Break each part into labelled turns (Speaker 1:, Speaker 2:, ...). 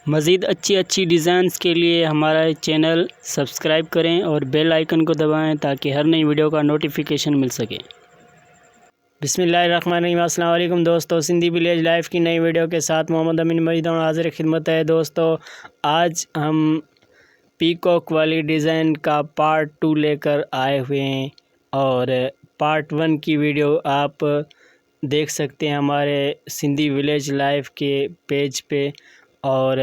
Speaker 1: مزید اچھی ڈیزائنز کے لیے ہمارا چینل سبسکرائب کریں اور بیل آئیکن کو دبائیں تاکہ ہر نئی ویڈیو کا نوٹیفیکیشن مل سکے۔ بسم اللہ الرحمن الرحیم۔ السلام علیکم دوستو، سندھی ولیج لائف کی نئی ویڈیو کے ساتھ محمد امین مجیدون حاضر خدمت ہے۔ دوستو آج ہم پیکوک والی ڈیزائن کا پارٹ 2 لے کر آئے ہوئے ہیں، اور پارٹ 1 کی ویڈیو آپ دیکھ سکتے ہیں ہمارے سندھی ولیج لائف کے پیج پہ، اور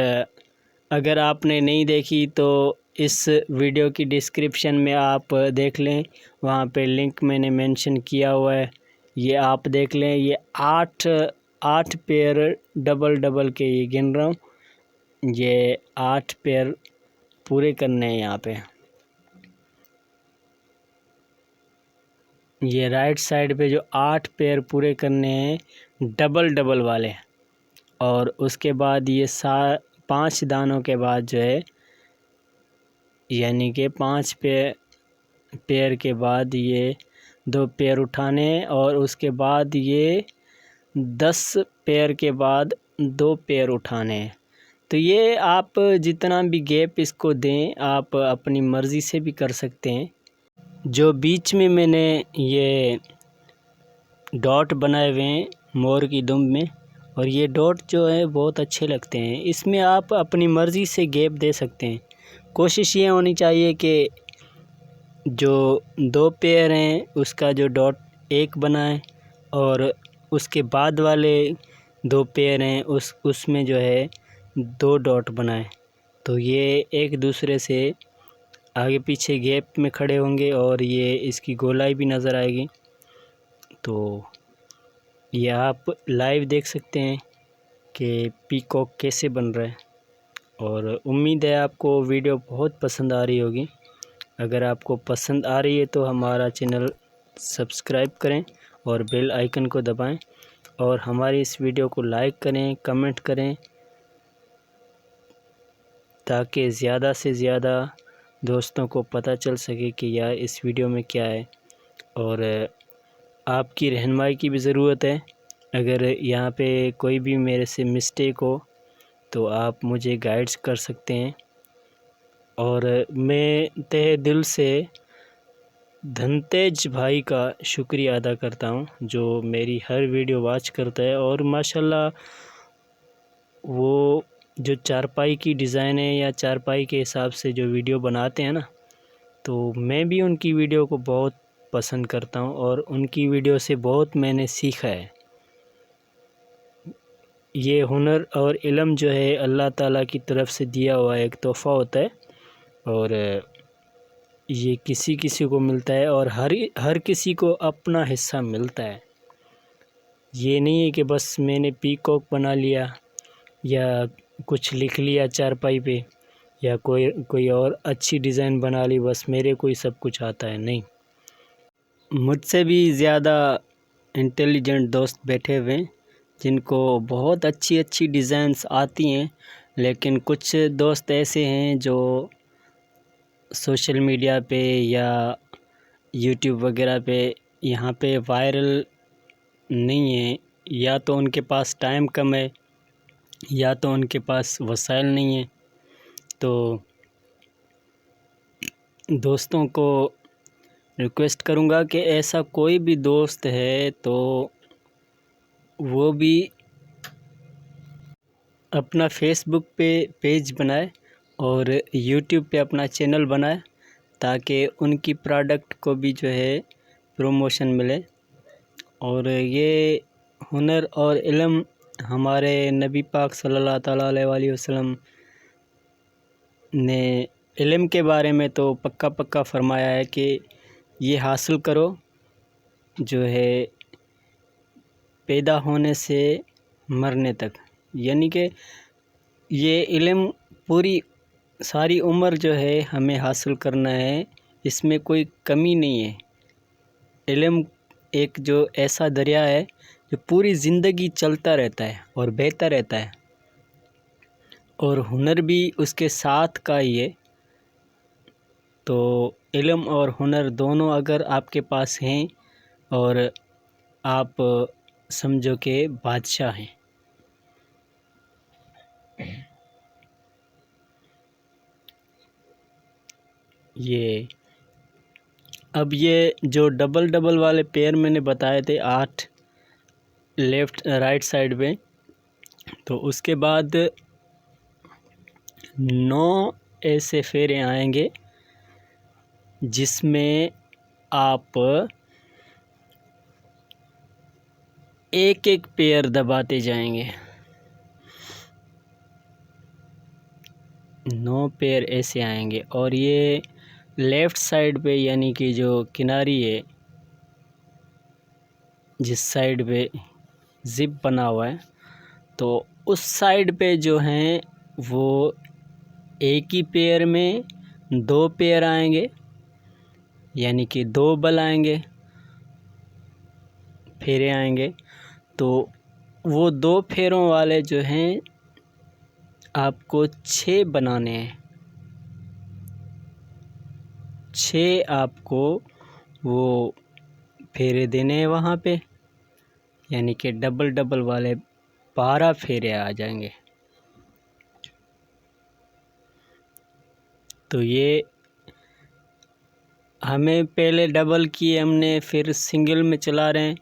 Speaker 1: اگر آپ نے نہیں دیکھی تو اس ویڈیو کی ڈسکرپشن میں آپ دیکھ لیں، وہاں پہ لنک میں نے مینشن کیا ہوا ہے، یہ آپ دیکھ لیں۔ یہ آٹھ پیر ڈبل کے یہ گن رہا ہوں، یہ 8 پیر پورے کرنے ہیں یہاں پہ۔ یہ رائٹ سائڈ پہ جو 8 پیر پورے کرنے ہیں ڈبل والے، اور اس کے بعد یہ 5 دانوں کے بعد جو ہے، یعنی کہ 5 پیر کے بعد یہ 2 پیر اٹھانے ہیں، اور اس کے بعد یہ 10 پیر کے بعد 2 پیر اٹھانے ہیں۔ تو یہ آپ جتنا بھی گیپ اس کو دیں، آپ اپنی مرضی سے بھی کر سکتے ہیں۔ جو بیچ میں نے یہ ڈاٹ بنائے ہوئے ہیں مور کی دم میں، اور یہ ڈاٹ جو ہے بہت اچھے لگتے ہیں، اس میں آپ اپنی مرضی سے گیپ دے سکتے ہیں۔ کوشش یہ ہونی چاہیے کہ جو 2 پیر ہیں اس کا جو ڈاٹ 1 بنائیں، اور اس کے بعد والے 2 پیر ہیں اس میں جو ہے 2 ڈاٹ بنائیں، تو یہ ایک دوسرے سے آگے پیچھے گیپ میں کھڑے ہوں گے، اور یہ اس کی گولائی بھی نظر آئے گی۔ تو یہ آپ لائیو دیکھ سکتے ہیں کہ پیکوک کیسے بن رہا ہے، اور امید ہے آپ کو ویڈیو بہت پسند آ رہی ہوگی۔ اگر آپ کو پسند آ رہی ہے تو ہمارا چینل سبسکرائب کریں اور بیل آئیکن کو دبائیں، اور ہماری اس ویڈیو کو لائک کریں، کمنٹ کریں، تاکہ زیادہ سے زیادہ دوستوں کو پتہ چل سکے کہ یار اس ویڈیو میں کیا ہے۔ اور آپ کی رہنمائی کی بھی ضرورت ہے، اگر یہاں پہ کوئی بھی میرے سے مسٹیک ہو تو آپ مجھے گائیڈز کر سکتے ہیں۔ اور میں تہہ دل سے دھنتیج بھائی کا شکریہ ادا کرتا ہوں، جو میری ہر ویڈیو واچ کرتا ہے، اور ماشاءاللہ وہ جو چارپائی کی ڈیزائن ہے یا چارپائی کے حساب سے جو ویڈیو بناتے ہیں نا، تو میں بھی ان کی ویڈیو کو بہت پسند کرتا ہوں، اور ان کی ویڈیو سے بہت میں نے سیکھا ہے۔ یہ ہنر اور علم جو ہے اللہ تعالیٰ کی طرف سے دیا ہوا ایک تحفہ ہوتا ہے، اور یہ کسی کو ملتا ہے، اور ہر کسی کو اپنا حصہ ملتا ہے۔ یہ نہیں ہے کہ بس میں نے پیکوک بنا لیا یا کچھ لکھ لیا چارپائی پہ، یا کوئی اور اچھی ڈیزائن بنا لی، بس میرے کو ہی سب کچھ آتا ہے۔ نہیں، مجھ سے بھی زیادہ انٹیلیجنٹ دوست بیٹھے ہوئے ہیں جن کو بہت اچھی ڈیزائنز آتی ہیں، لیکن کچھ دوست ایسے ہیں جو سوشل میڈیا پہ یا یوٹیوب وغیرہ پہ یہاں پہ وائرل نہیں ہیں، یا تو ان کے پاس ٹائم کم ہے، یا تو ان کے پاس وسائل نہیں ہیں۔ تو دوستوں کو ریکویسٹ کروں گا کہ ایسا کوئی بھی دوست ہے تو وہ بھی اپنا فیس بک پہ پیج بنائے اور یوٹیوب پہ اپنا چینل بنائے، تاکہ ان کی پروڈکٹ کو بھی جو ہے پروموشن ملے۔ اور یہ ہنر اور علم ہمارے نبی پاک صلی اللہ تعالیٰ علیہ وسلم نے علم کے بارے میں تو پکا فرمایا ہے کہ یہ حاصل کرو جو ہے پیدا ہونے سے مرنے تک، یعنی کہ یہ علم پوری ساری عمر جو ہے ہمیں حاصل کرنا ہے، اس میں کوئی کمی نہیں ہے۔ علم ایک جو ایسا دریا ہے جو پوری زندگی چلتا رہتا ہے اور بہتا رہتا ہے، اور ہنر بھی اس کے ساتھ کا ہی ہے۔ تو علم اور ہنر دونوں اگر آپ کے پاس ہیں، اور آپ سمجھو کہ بادشاہ ہیں۔ یہ اب یہ جو ڈبل ڈبل والے پیر میں نے بتائے تھے 8 لیفٹ رائٹ سائڈ پہ، تو اس کے بعد 9 ایسے پھیرے آئیں گے جس میں آپ ایک ایک پیر دباتے جائیں گے. 9 پیر ایسے آئیں گے، اور یہ لیفٹ سائڈ پہ یعنی کہ جو کناری ہے، جس سائڈ پہ زپ بنا ہوا ہے، تو اس سائڈ پہ جو ہیں وہ ایک ہی پیر میں 2 پیر آئیں گے، یعنی کہ 2 بل آئیں گے، پھیرے آئیں گے. تو وہ 2 پھیروں والے جو ہیں آپ کو 6 بنانے ہیں. 6 آپ کو وہ پھیرے دینے ہیں وہاں پہ، یعنی کہ ڈبل ڈبل والے 12 پھیرے آ جائیں گے. تو یہ ہمیں پہلے ڈبل کی ہم نے، پھر سنگل میں چلا رہے ہیں.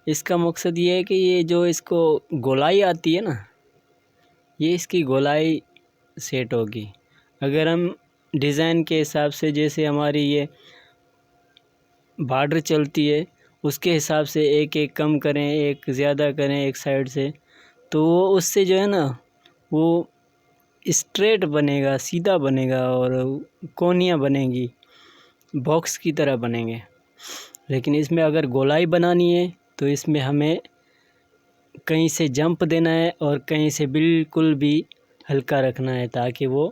Speaker 1: اس کا مقصد یہ ہے کہ یہ جو اس کو گولائی آتی ہے نا، یہ اس کی گولائی سیٹ ہوگی. اگر ہم ڈیزائن کے حساب سے، جیسے ہماری یہ بارڈر چلتی ہے، اس کے حساب سے ایک ایک کم کریں، ایک زیادہ کریں ایک سائڈ سے، تو وہ اس سے جو ہے نا وہ اسٹریٹ بنے گا، سیدھا بنے گا، اور کونیاں بنیں گی، باکس کی طرح بنیں گے. لیکن اس میں اگر گولائی بنانی ہے تو اس میں ہمیں کہیں سے جمپ دینا ہے اور کہیں سے بالکل بھی ہلکا رکھنا ہے، تاکہ وہ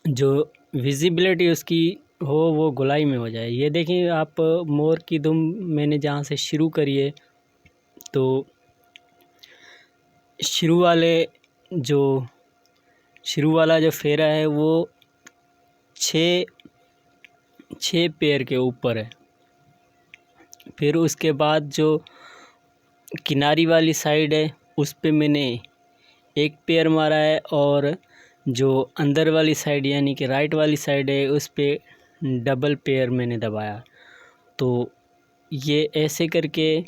Speaker 1: جو ویزیبلٹی اس کی ہو وہ گولائی میں ہو جائے. یہ دیکھیں آپ، مور کی دم میں نے جہاں سے شروع کری ہے، تو شروع والا جو پھیرا ہے وہ 6 پیر کے اوپر ہے. پھر اس کے بعد جو کناری والی سائڈ ہے اس پہ میں نے 1 پیر مارا ہے، اور جو اندر والی سائڈ یعنی کہ رائٹ والی سائڈ ہے اس پہ ڈبل پیر میں نے دبایا. تو یہ ایسے کر کے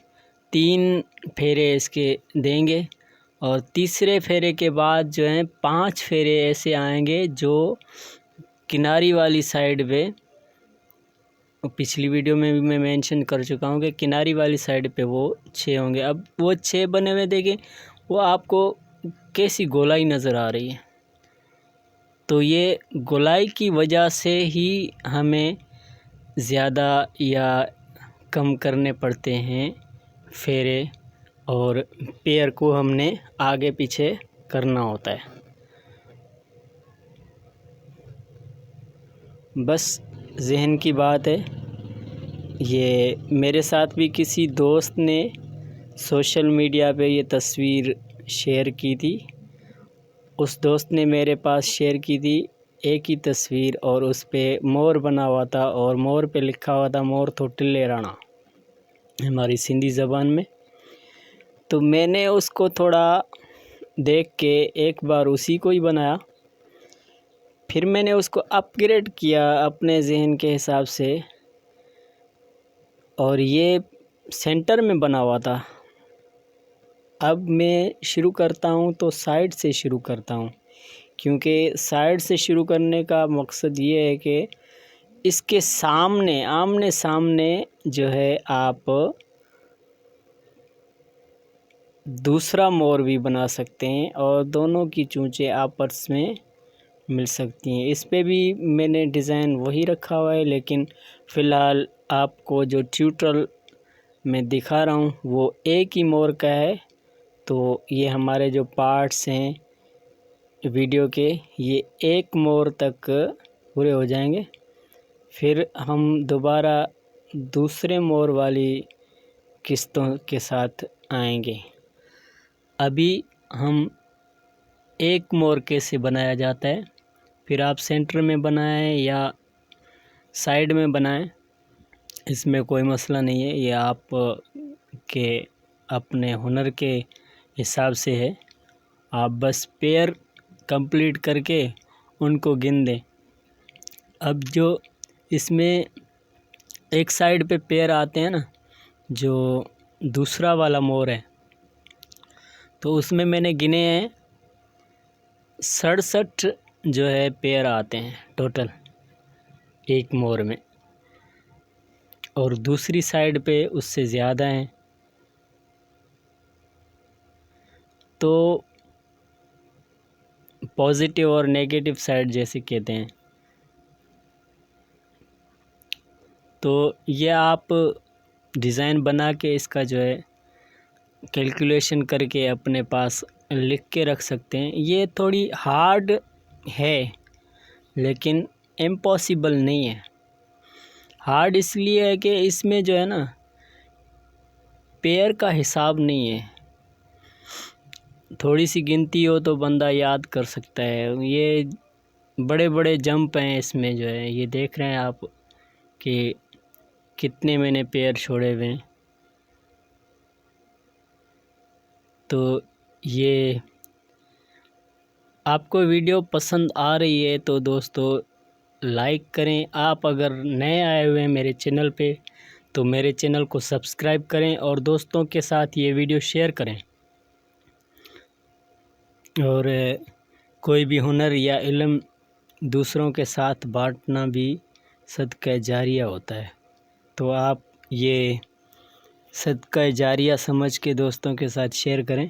Speaker 1: 3 پھیرے اس کے دیں گے، اور تیسرے پھیرے کے بعد جو ہیں 5 پھیرے ایسے آئیں گے جو کناری والی سائڈ پہ، پچھلی ویڈیو میں بھی میں مینشن کر چکا ہوں کہ کناری والی سائڈ پہ وہ 6 ہوں گے. اب وہ 6 بنے ہوئے دیکھیں وہ آپ کو کیسی گولائی نظر آ رہی ہے. تو یہ گولائی کی وجہ سے ہی ہمیں زیادہ یا کم کرنے پڑتے ہیں پھیرے، اور پیر کو ہم نے آگے پیچھے کرنا ہوتا ہے. بس ذہن کی بات ہے. یہ میرے ساتھ بھی کسی دوست نے سوشل میڈیا پہ یہ تصویر شیئر کی تھی. اس دوست نے میرے پاس شیئر کی تھی ایک ہی تصویر، اور اس پہ مور بنا ہوا تھا، اور مور پہ لکھا ہوا تھا مور تو ٹلے رانا، ہماری سندھی زبان میں. تو میں نے اس کو تھوڑا دیکھ کے ایک بار اسی کو ہی بنایا. پھر میں نے اس کو اپ گریڈ کیا اپنے ذہن کے حساب سے، اور یہ سینٹر میں بنا ہوا تھا. اب میں شروع کرتا ہوں تو سائڈ سے شروع کرتا ہوں، کیونکہ سائڈ سے شروع کرنے کا مقصد یہ ہے کہ اس کے سامنے، آمنے سامنے جو ہے آپ دوسرا مور بھی بنا سکتے ہیں، اور دونوں کی چونچیں آپس میں مل سکتی ہیں. اس پہ بھی میں نے ڈیزائن وہی رکھا ہوا ہے، لیکن فی الحال آپ کو جو ٹیوٹرل میں دکھا رہا ہوں وہ ایک ہی مور کا ہے. تو یہ ہمارے جو پارٹس ہیں ویڈیو کے، یہ ایک مور تک پورے ہو جائیں گے. پھر ہم دوبارہ دوسرے مور والی قسطوں کے ساتھ آئیں گے. ابھی ہم ایک مور کیسے بنایا جاتا ہے، پھر آپ سینٹر میں بنائیں یا سائڈ میں بنائیں، اس میں کوئی مسئلہ نہیں ہے. یہ آپ کے اپنے ہنر کے حساب سے ہے. آپ بس پیر کمپلیٹ کر کے ان کو گن دیں. اب جو اس میں ایک سائڈ پہ پیر آتے ہیں نا، جو دوسرا والا مور ہے، تو اس میں نے گنے ہیں 67 جو ہے پیر آتے ہیں ٹوٹل ایک مور میں، اور دوسری سائڈ پہ اس سے زیادہ ہیں۔ تو پازیٹیو اور نیگیٹو سائڈ جیسے کہتے ہیں، تو یہ آپ ڈیزائن بنا کے اس کا جو ہے کیلکولیشن کر کے اپنے پاس لکھ کے رکھ سکتے ہیں۔ یہ تھوڑی ہارڈ ہے لیکن امپاسبل نہیں ہے۔ ہارڈ اس لیے ہے کہ اس میں جو ہے نا پیر کا حساب نہیں ہے، تھوڑی سی گنتی ہو تو بندہ یاد کر سکتا ہے۔ یہ بڑے بڑے جمپ ہیں اس میں جو ہے، یہ دیکھ رہے ہیں آپ کہ کتنے میں نے پیر چھوڑے ہوئے ہیں۔ تو یہ آپ کو ویڈیو پسند آ رہی ہے تو دوستو لائک کریں۔ آپ اگر نئے آئے ہوئے ہیں میرے چینل پہ تو میرے چینل کو سبسکرائب کریں اور دوستوں کے ساتھ یہ ویڈیو شیئر کریں۔ اور کوئی بھی ہنر یا علم دوسروں کے ساتھ بانٹنا بھی صدقہ جاریہ ہوتا ہے، تو آپ یہ صدقہ جاریہ سمجھ کے دوستوں کے ساتھ شیئر کریں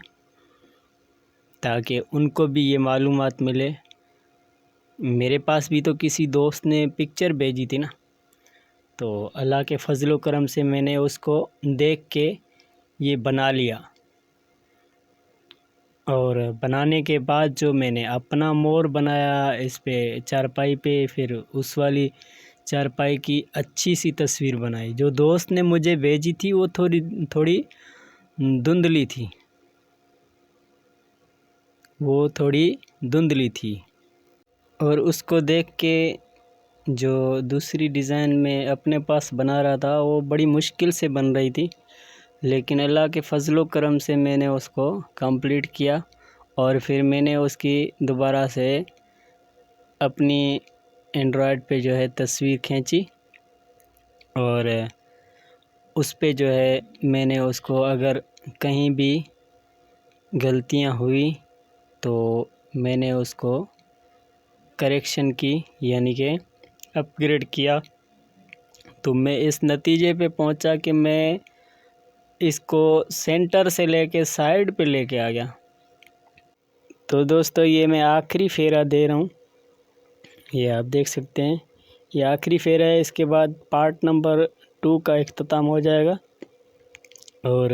Speaker 1: تاکہ ان کو بھی یہ معلومات ملے۔ میرے پاس بھی تو کسی دوست نے پکچر بھیجی تھی نا، تو اللہ کے فضل و کرم سے میں نے اس کو دیکھ کے یہ بنا لیا، اور بنانے کے بعد جو میں نے اپنا مور بنایا اس پہ چارپائی پہ، پھر اس والی چارپائی کی اچھی سی تصویر بنائی۔ جو دوست نے مجھے بھیجی تھی وہ تھوڑی دھندلی تھی، اور اس کو دیکھ کے جو دوسری ڈیزائن میں اپنے پاس بنا رہا تھا وہ بڑی مشکل سے بن رہی تھی، لیکن اللہ کے فضل و کرم سے میں نے اس کو کمپلیٹ کیا، اور پھر میں نے اس کی دوبارہ سے اپنی اینڈرائڈ پہ جو ہے تصویر کھینچی، اور اس پہ جو ہے میں نے اس کو اگر کہیں بھی غلطیاں ہوئی تو میں نے اس کو کریکشن کی، یعنی کہ اپ گریڈ کیا۔ تو میں اس نتیجے پہ پہنچا کہ میں اس کو سینٹر سے لے کے سائڈ پہ لے کے آ گیا۔ تو دوستو یہ میں آخری پھیرا دے رہا ہوں، یہ آپ دیکھ سکتے ہیں، یہ آخری پھیرا ہے۔ اس کے بعد پارٹ نمبر 2 کا اختتام ہو جائے گا، اور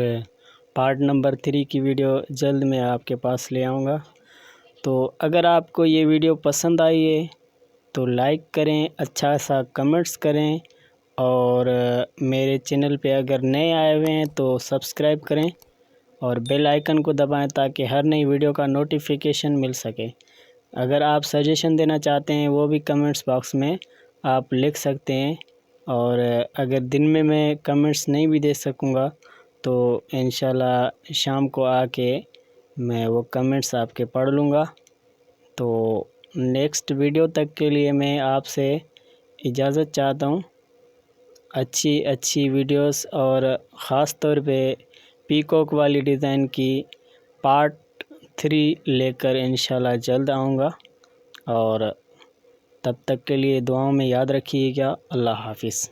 Speaker 1: پارٹ نمبر 3 کی ویڈیو جلد میں آپ کے پاس لے آؤں گا۔ تو اگر آپ کو یہ ویڈیو پسند آئی ہے تو لائک کریں، اچھا سا کمنٹس کریں، اور میرے چینل پہ اگر نئے آئے ہوئے ہیں تو سبسکرائب کریں اور بیل آئیکن کو دبائیں تاکہ ہر نئی ویڈیو کا نوٹیفیکیشن مل سکے۔ اگر آپ سجیشن دینا چاہتے ہیں وہ بھی کمنٹس باکس میں آپ لکھ سکتے ہیں، اور اگر دن میں کمنٹس نہیں بھی دے سکوں گا تو انشاءاللہ شام کو آ کے میں وہ کمنٹس آپ کے پڑھ لوں گا۔ تو نیکسٹ ویڈیو تک کے لیے میں آپ سے اجازت چاہتا ہوں۔ اچھی ویڈیوز اور خاص طور پہ پیکوک والی ڈیزائن کی پارٹ 3 لے کر انشاءاللہ جلد آؤں گا، اور تب تک کے لیے دعاؤں میں یاد رکھیے گا۔ اللہ حافظ۔